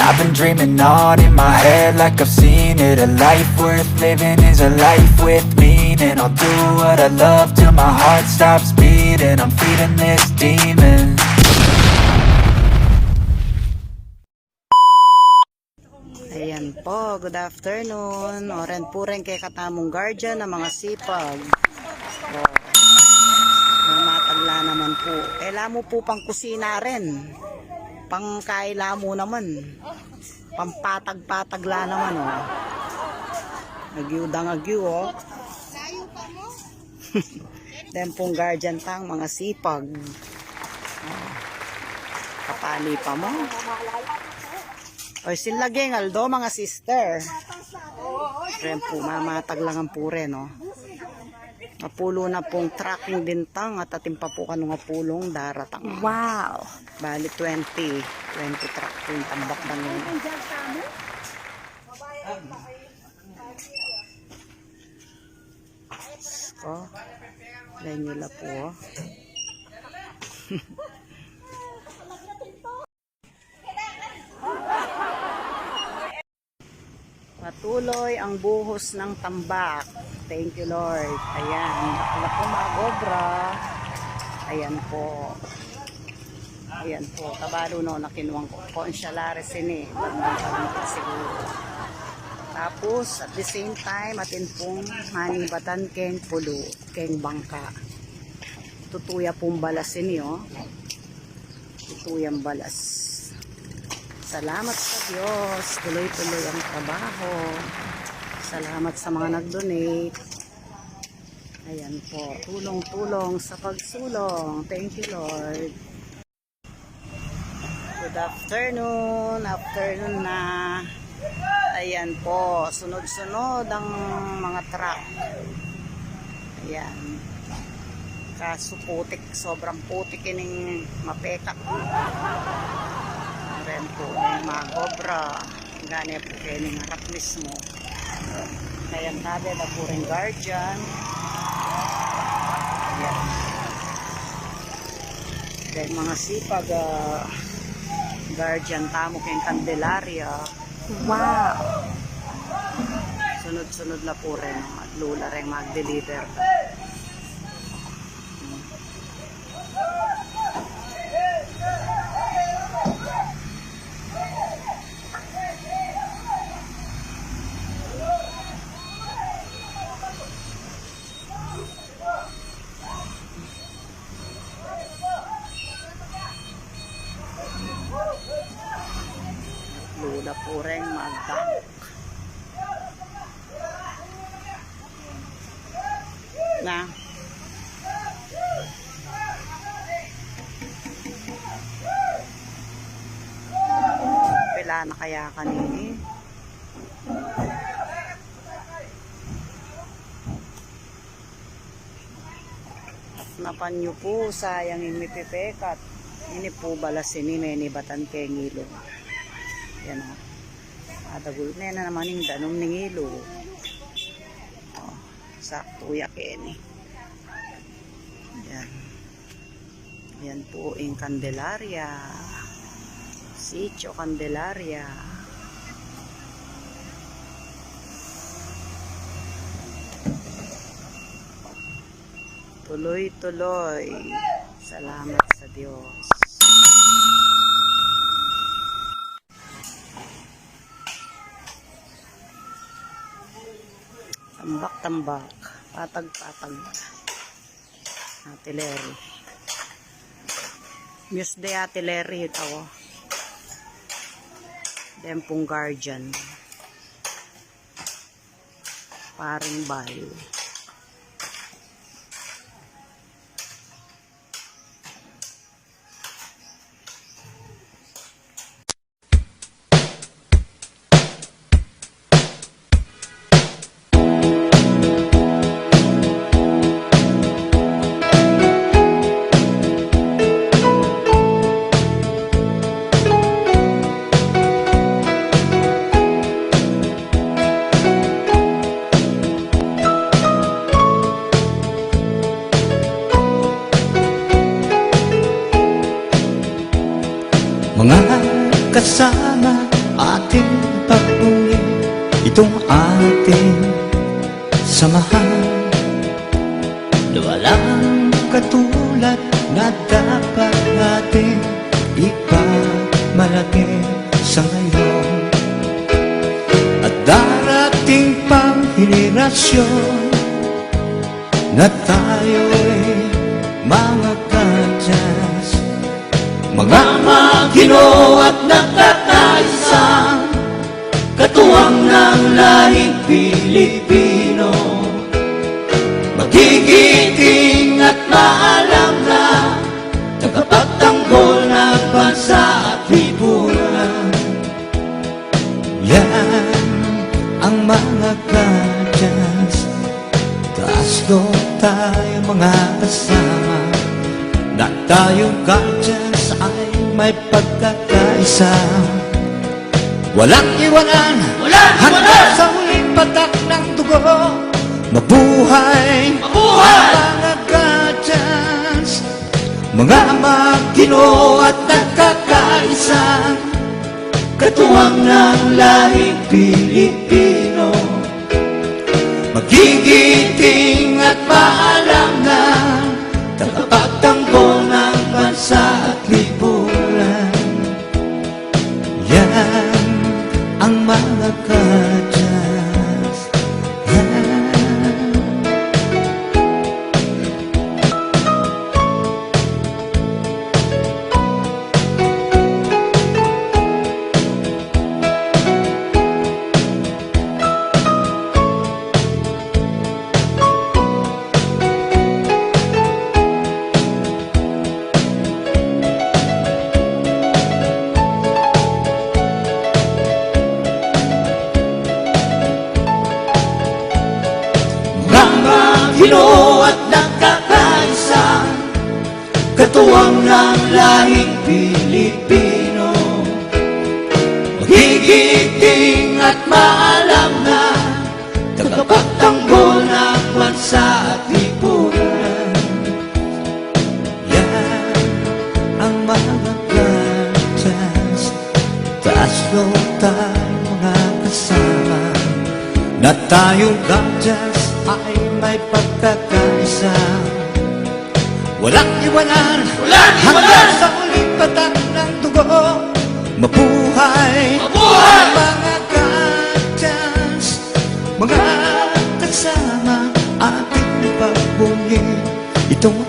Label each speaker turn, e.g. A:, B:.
A: I've been dreaming on in my head like I've seen it. A life worth living is a life with meaning. I'll do what I love till my heart stops beating. I'm feeding this demon.
B: Ayan po, good afternoon. Oren po rin kay katamong guardian ng mga sipag. O, mamatagla naman po. Lamo po pang kusina rin. Pang kaila mo naman. Pampatag-patagla naman o. Nagyudang-agyu o. Then pong guardian tang mga sipag. Kapali pa mo. O sinlaging aldo mga sister. Ren po, mamatag lang ang pure no. Mapulo na pong tracking bintang at ating pa po kanong pulong daratang.
C: Wow!
B: Bali 20 track po yung tambak na yun. O, Lenula po. Patuloy ang buhos ng tambak. Thank you Lord. Ayan. Wala po mga gobra. Ayan po. Ayan po. Kabalo no na kinuwang ko. Consyalare sini. Pagmamagmamag siguro. Tapos at the same time atin pong manibatan keng pulo. Keng bangka. Tutuya pong balas ini oh. Tutuyang balas. Salamat sa Diyos. Tuloy-tuloy ang trabaho. Salamat sa mga nag-donate. Ayan po. Tulong-tulong sa pagsulong. Thank you, Lord. Good afternoon. Afternoon na. Ayan po. Sunod-sunod ang mga truck. Ayan. Kaso putik. Sobrang putik ining mapekak. Ren po yung mga cobra gani po kayo ng harap mismo kaya natin na po rin guardian. Ayan. Dahil mga sipag guardian tamo kayong Candelaria.
C: Wow!
B: Sunod-sunod na po rin at lula rin mag-deliver. Lula po rin mag-bank. Na. Pila na kaya kanini. Napan nyo po, sayang yung mipipekat. Ini po balas ini, may nibatan kay ngilo. Yan o. Adagul na naman yung danom ng ilo. O, sakto yak ini. Yan. Yan po yung Candelaria. Sitio Candelaria. Tuloy-tuloy. Salamat sa Diyos. Tambak-tambak. Patag-patag. Artillery. Muse de artillery ito. Dempong guardian. Paring bal.
A: Mga kasama
C: samahan na walang katulad na dapat natin ipagmalaki sa ngayon. At darating pang henerasyon na tayo'y mga kadyas, mga Ginoo at nakakaisang katuwang ng lahing Pilipino. Magigiting at maalam na tagapagtanggol ng bansa at lipunan. Yan ang mga kadyas, taas doon tayo mga kasama, na tayong kadyas ay may pagkakaisa. Walang iwanan hanggang sa huling patak ng dugo. Mabuhay, ang mga kadyas, mga Ginoo at nagkakaisa, katuwang ng lahing Pilipino. Magigiting at maalam na tagapagtanggol ng bansa at lipunan. Yan ang mga kadyas. Ginoo at nagkakaisa, katuwang ng lahing Pilipino. Magigiting at maalam na tagapagtanggol ng bansa at lipunan. Yan ang mga kadyas, taas doon tayo mga kasama, na tayong kadyas ay may pagkakaisa. Walang iwanan hanggang sa huling patak ng dugo. Mabuhay, ang mga kadyas, mga kasama, ating pagbunyi itong